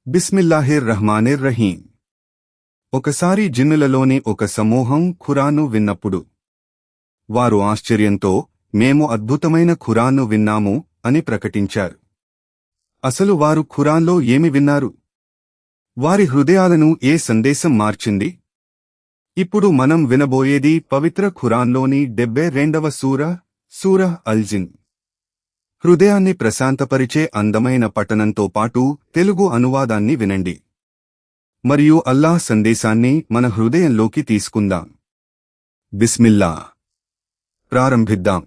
బిస్మిల్లాహిర్ రహ్మానిర్ రహీం. ఒకసారి జిన్నులలోని ఒక సమూహం ఖురాను విన్నప్పుడు వారు ఆశ్చర్యంతో మేము అద్భుతమైన ఖురాను విన్నాము అని ప్రకటించారు. అసలు వారు ఖురాన్లో ఏమి విన్నారు? వారి హృదయాలను ఏ సందేశం మార్చింది? ఇప్పుడు మనం వినబోయేది పవిత్ర ఖురాన్లోని 72వ సూర అల్ జిన్. హృదయాన్ని ప్రశాంతపరిచే అందమైన పఠనంతో పాటు తెలుగు అనువాదాన్ని వినండి. మరియు అల్లాహ్ సందేశాన్ని మన హృదయంలోకి తీసుకుందాం. బిస్మిల్లా. ప్రారంభిద్దాం.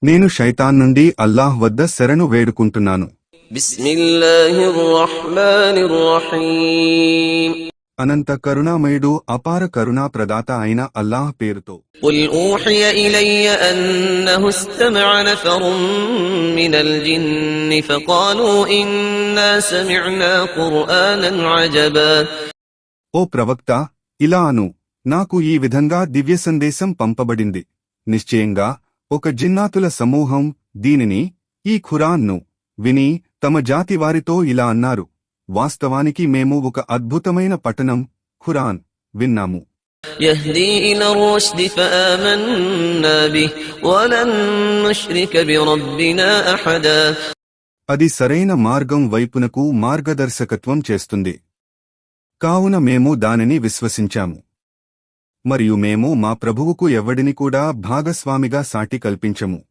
నేను శైతాన్ నుండి అల్లాహ్ వద్ద శరణు వేడుకుంటున్నాను. అనంత కరుణామయుడు అపార కరుణా ప్రదాత అయిన అల్లాహ్ పేరుతో. ఖుల్ ఊహియ ఇలయ్య అన్నహు ఇస్తమఅ నఫరున్ మినల్ జిన్ని ఫఖాలు ఇన్నా సమిఅనా ఖుర్ఆనన్ అజబా. ఓ ప్రవక్త, ఇలా అను, నాకు ఈ విధంగా దివ్య సందేశం పంపబడింది. నిశ్చయంగా ఒక జిన్నాతుల సమూహం దీనిని, ఈ ఖురాన్ను విని తమ జాతి వారితో ఇలా అన్నారు, వాస్తవానికి మేము ఒక అద్భుతమైన పఠనం ఖురాన్ విన్నాము. యహ్దీ ఇలా రుష్ది ఫఆమన్నా బిహి వలన్ నుష్రిక బిరబ్బినా అహదా. అది సరైన మార్గం వైపునకు మార్గదర్శకత్వం చేస్తుంది. కావున మేము దానిని విశ్వసించాము. మరియు మేము మా ప్రభువుకు ఎవ్వడిని కూడా భాగస్వామిగా సాటి కల్పించము.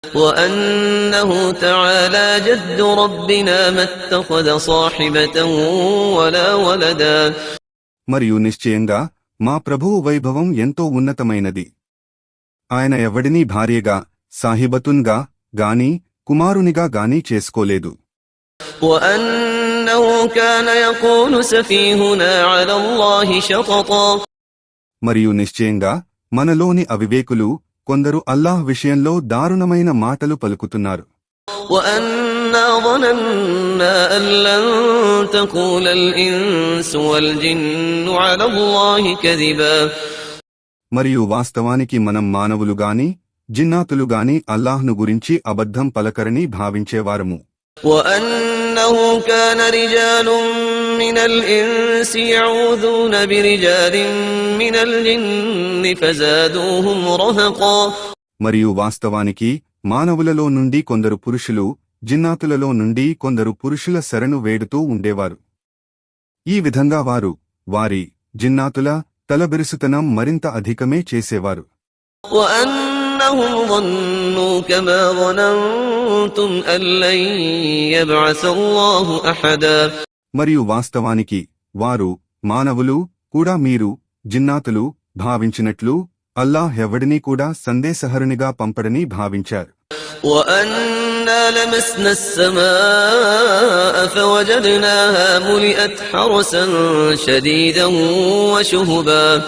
وأنه تعالى جد ربنا ما اتخذ صاحبة ولا ولدا. మరియు నిశ్చయంగా మా ప్రభువు వైభవం ఎంతో ఉన్నతమైనది. ఆయన ఎవ్వడినీ భార్యగా, సాహిబతున్గా గాని కుమారునిగా గాని చేసుకోలేదు. وأنه كان يقول سفيهنا على الله شططا. మరియు నిశ్చయంగా మనలోని అవివేకులు కొందరు అల్లాహ్ విషయంలో దారుణమైన మాటలు పలుకుతున్నారు. وأنا ظننا أن لن تقول الإنس والجن على الله كذبا. మరియు వాస్తవానికి మనం మానవులు గాని జిన్నాతులు గాని అల్లాహ్ను గురించి అబద్ధం పలకరని భావించేవారము. وأنه كان رجال من الإنس يعوذون برجال من الجن فزادوهم رهقا. మరియు వాస్తవానికి మానవులలో నుండి కొందరు పురుషులు, జిన్నాతులలో నుండి కొందరు పురుషుల శరణు వేడుతూ ఉండేవారు. ఈ విధంగా వారు వారి జిన్నాతుల తలబిరుసుతనం మరింత అధికమే చేసేవారు. وأنهم ظنوا كما ظننتم أن لن يبعث الله أحدا. మరియు వాస్తవానికి వారు మానవులు కూడా మీరు జిన్నాతులు భావించినట్లు అల్లాహ్ ఎవడినీ కూడా సందేశహరునిగా పంపడని భావించారు. وأنا لمسنا السماء فوجدناها ملئت حرسا شديدا وشهبا.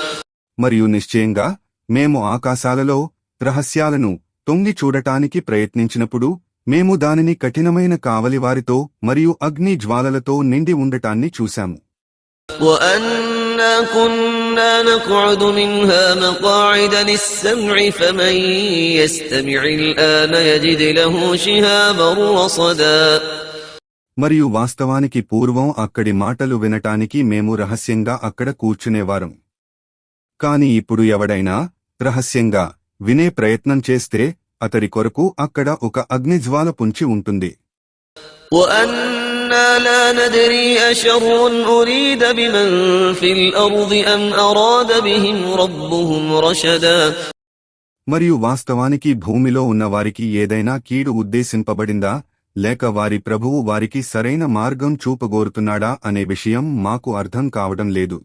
మరియు నిశ్చయంగా మేము ఆకాశాలలో రహస్యాలను తొంగి చూడటానికి ప్రయత్నించినప్పుడు మేము దానిని కఠినమైన కావలివారితో మరియు అగ్ని జ్వాలలతో నిండి ఉండటాన్ని చూశాము. وأنا كنا نقعد منها مقاعد للسمع فمن يستمع الآن يجد له شهابا رصدا. మరియు వాస్తవానికి పూర్వం అక్కడి మాటలు వినటానికి మేము రహస్యంగా అక్కడ కూర్చునేవారం. కాని ఇప్పుడు ఎవడైనా రహస్యంగా వినే ప్రయత్నం చేస్తే అతడి కొరకు అక్కడ ఒక అగ్నిజ్వాల పుంచి ఉంటుంది. وأنا لا ندري أشر أريد بمن في الأرض أم أراد بهم ربهم رشدا. మరియు వాస్తవానికి భూమిలో ఉన్నవారికి ఏదైనా కీడు ఉద్దేశింపబడిందా, లేక వారి ప్రభువు వారికి సరైన మార్గం చూపగోరుతున్నాడా అనే విషయం మాకు అర్థం కావడం లేదు.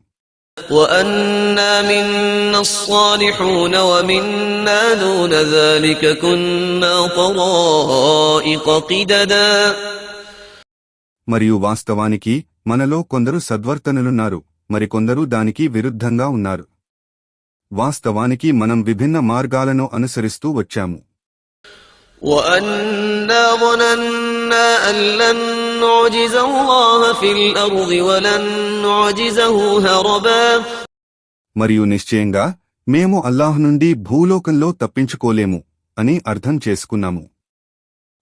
وأنا منا الصالحون ومنا دون ذلك كنا طرائق قددا. మరియు వాస్తవానికి మనలో కొందరు సద్వర్తనులున్నారు, మరికొందరు దానికి విరుద్ధంగా ఉన్నారు. వాస్తవానికి మనం విభిన్న మార్గాలను అనుసరిస్తూ వచ్చాము. وأنا ظننا أن لن نعجز الله في الأرض ولن نعجزه هربا. మరియు నిశ్చయంగా మేము అల్లాహ్ నుండి భూలోకంలో తప్పించుకోలేము అని అర్థం చేసుకున్నాము.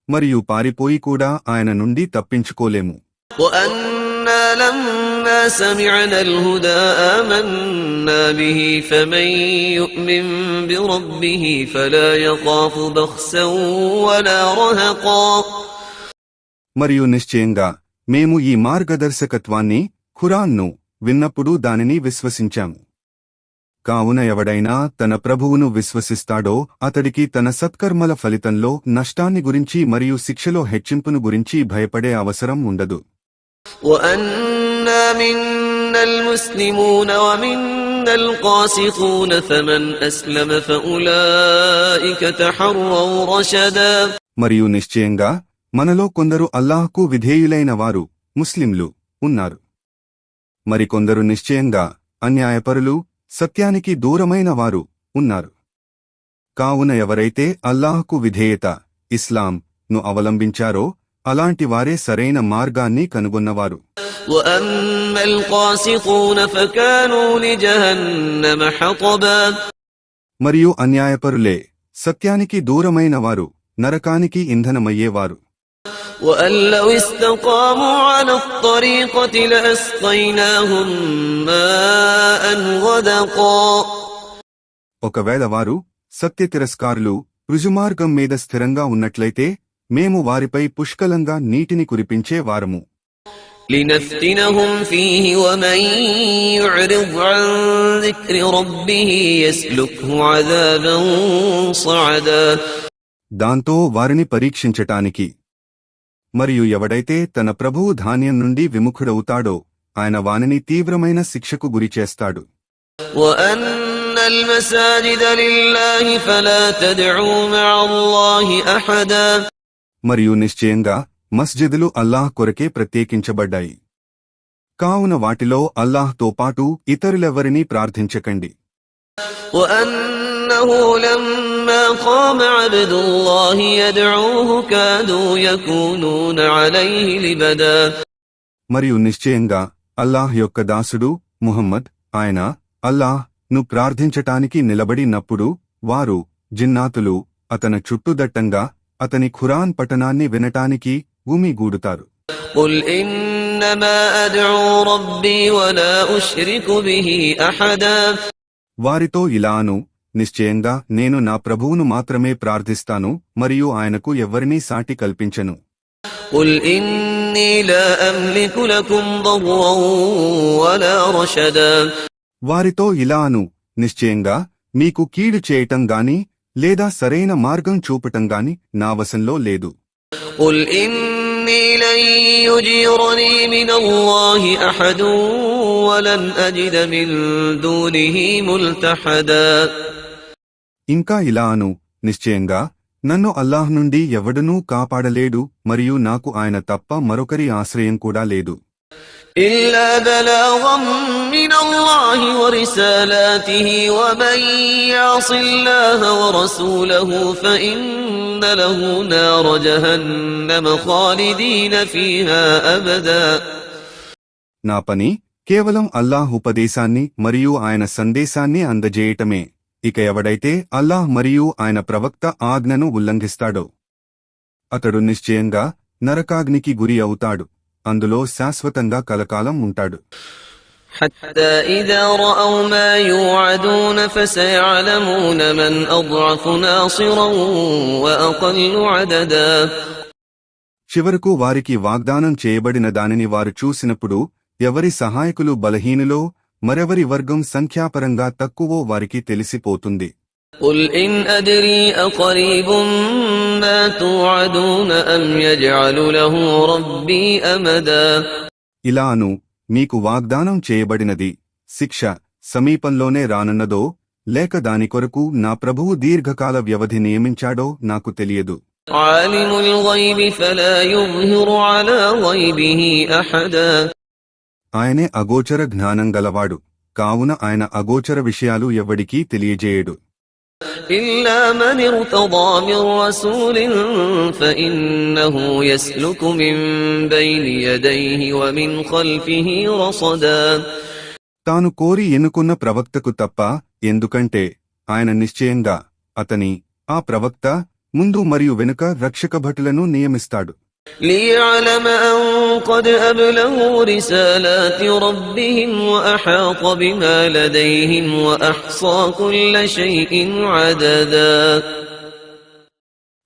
మరియు పారిపోయి కూడా ఆయన నుండి తప్పించుకోలేము. وأنا لما سمعنا الهدى آمنا به فمن يؤمن بربه فلا يخاف بخسا ولا رهقا. మరియు నిశ్చయంగా మేము ఈ మార్గదర్శకత్వాన్ని ఖురాన్ను విన్నప్పుడు దానిని విశ్వసించాము. కావున ఎవడైనా తన ప్రభువును విశ్వసిస్తాడో అతడికి తన సత్కర్మల ఫలితంలో నష్టాన్ని గురించి మరియు శిక్షలో హెచ్చింపును గురించి భయపడే అవసరం ఉండదు. وأنا منا المسلمون ومنا القاسطون فمن أسلم فأولئك تحروا رشدا. మరియు నిశ్చయంగా మనలో కొందరు అల్లాహ్కు విధేయులైన వారు ముస్లింలు ఉన్నారు. మరికొందరు నిశ్చయంగా అన్యాయపరులు సత్యానికి దూరమైన వారు ఉన్నారు. కావున ఎవరైతే అల్లాహ్కు విధేయత ఇస్లాం ను అవలంబించారో అలాంటి వారే సరైన మార్గాన్ని కనుగొన్నవారు. وأما القاسطون فكانوا لجهنم حطبا. మరియు అన్యాయపరులే సత్యానికి దూరమైన వారు నరకానికి ఇంధనమయ్యేవారు. وأن لو استقاموا على الطريقة لأسقيناهم ماء غدقا. ఒకవేళ వారు సత్యతిరస్కారులు రుజుమార్గం మీద స్థిరంగా ఉన్నట్లయితే మేము వారిపై పుష్కలంగా నీటిని కురిపించే వారము. لنفتنهم فيه ومن يعرض عن ذكر ربه يسلكه عذابا صعدا. దాంతో వారిని పరీక్షించటానికి. మరియు ఎవడైతే తన ప్రభువు ధాన్యం నుండి విముఖుడవుతాడో ఆయన వానిని తీవ్రమైన శిక్షకు గురిచేస్తాడు. وأن المساجد لله فلا تدعوا مع الله أحدا. మరియు నిశ్చయంగా మస్జిదులు అల్లాహ్ కొరకే ప్రత్యేకించబడ్డాయి. కావున వాటిలో అల్లాహ్తో పాటు ఇతరులెవరినీ ప్రార్థించకండి. وأنه لما قام عبد الله يدعوه كادوا يكونون عليه لبدا. మరియు నిశ్చయంగా అల్లాహ్ యొక్క దాసుడు ముహమ్మద్ ఆయన అల్లాహ్ ను ప్రార్థించటానికి నిలబడినప్పుడు వారు జిన్నాతులు అతని చుట్టుదట్టంగా అతని ఖురాన్ పఠనాన్ని వినటానికి గుమిగూడుతారు. قل إنما أدعو ربي ولا أشرك به أحدا. వారితో ఇలాను నిశ్చయంగా నేను నా ప్రభువును మాత్రమే ప్రార్థిస్తాను మరియు ఆయనకు ఎవ్వరినీ సాటి కల్పించను. قل إني لا أملك لكم ضرا ولا رشدا. వారితో ఇలాను నిశ్చయంగా మీకు కీడు చేయటం గాని లేదా సరైన మార్గం చూపటం గాని నా వశంలో లేదు. قل إني لن يجيرني من الله أحد ولن أجد من دونه ملتحدا. ఇంకా ఇలాను నిశ్చయంగా నన్ను అల్లాహ్ నుండి ఎవడనూ కాపాడలేడు మరియు నాకు ఆయన తప్ప మరొకరి ఆశ్రయం కూడా లేదు. إلا بلاغا من الله ورسالاته ومن يعص الله ورسوله فإن له نار جهنم خالدين فيها أبدا. నా పని కేవలం అల్లాహ్ ఉపదేశాన్ని మరియు ఆయన సందేశాన్ని అందజేయటమే. ఇక ఎవడైతే అల్లాహ్ మరియు ఆయన ప్రవక్త ఆజ్ఞను ఉల్లంఘిస్తాడో అతడు నిశ్చయంగా నరకాగ్నికి గురి అవుతాడు. అందులో శాశ్వతంగా కలకాలం ఉంటాడు. حتى إذا رأوا ما يوعدون فسيعلمون من أضعف ناصرا وأقل عددا. చివరకు వారికి వాగ్దానం చేయబడిన దానిని వారు చూసినప్పుడు ఎవరి సహాయకులు బలహీనులో మరెవరి వర్గం సంఖ్యాపరంగా తక్కువో వారికి తెలిసిపోతుంది. قل إن أدري أقريب ما توعدون أم يجعل له ربي أمدا. ఇలాను మీకు వాగ్దానం చేయబడినది శిక్ష సమీపంలోనే రానున్నదో లేక దాని కొరకు నా ప్రభువు దీర్ఘకాల వ్యవధి నియమించాడో నాకు తెలియదు. عالم الغيب فلا يظهر على غيبه أحدا. ఆయనే అగోచర జ్ఞానం గలవాడు కావున ఆయన అగోచర విషయాలు ఎవ్వడికీ తెలియజేయడు. إلا من ارتضى من رسول فإنه يسلك من بين يديه ومن خلفه رصدا. తాను కోరి ఎన్నుకున్న ప్రవక్తకు తప్ప ఎందుకంటే ఆయన నిశ్చయంగా ఆ ప్రవక్త ముందు మరియు వెనుక రక్షక భటులను నియమిస్తాడు. ليعلم أن قد أبلغوا رسالات ربهم وأحاط بما لديهم وأحصى كل شيء عددا.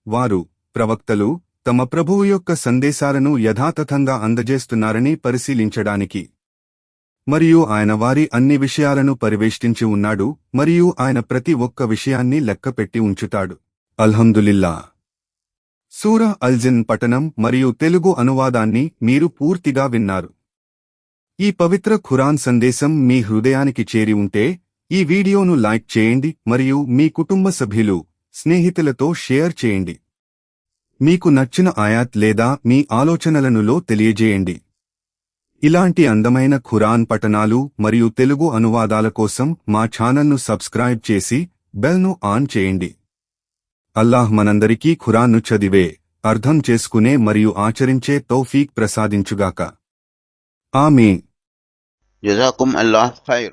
వారు ప్రవక్తలు తమ ప్రభువు యొక్క సందేశాలను యథాతథంగా అందజేస్తున్నారని పరిశీలించడానికి, మరియు ఆయన వారి అన్ని విషయాలను పరివేష్టించి ఉన్నాడు మరియు ఆయన ప్రతి ఒక్క విషయాన్ని లెక్కపెట్టి ఉంచుతాడు. అల్హమ్దులిల్లా. సూరా అల్-జిన్ పఠనం మరియు తెలుగు అనువాదాన్ని మీరు పూర్తిగా విన్నారు. ఈ పవిత్ర ఖురాన్ సందేశం మీ హృదయానికి చేరి ఉంటే ఈ వీడియోను లైక్ చేయండి మరియు మీ కుటుంబ సభ్యులు, స్నేహితులతో షేర్ చేయండి. మీకు నచ్చిన ఆయాత్ లేదా మీ ఆలోచనలను తెలియజేయండి. ఇలాంటి అందమైన ఖురాన్ పఠనాలు మరియు తెలుగు అనువాదాల కోసం మా ఛానల్ను సబ్స్క్రైబ్ చేసి బెల్ను ఆన్ చేయండి. అల్లాహ్ మనందరికీ ఖురాన్ను చదివే, అర్థం చేసుకునే మరియు ఆచరించే తౌఫీక్ ప్రసాదించుగాక. ఆమీన్. జజాకుం అల్లాహ్ ఖైర్.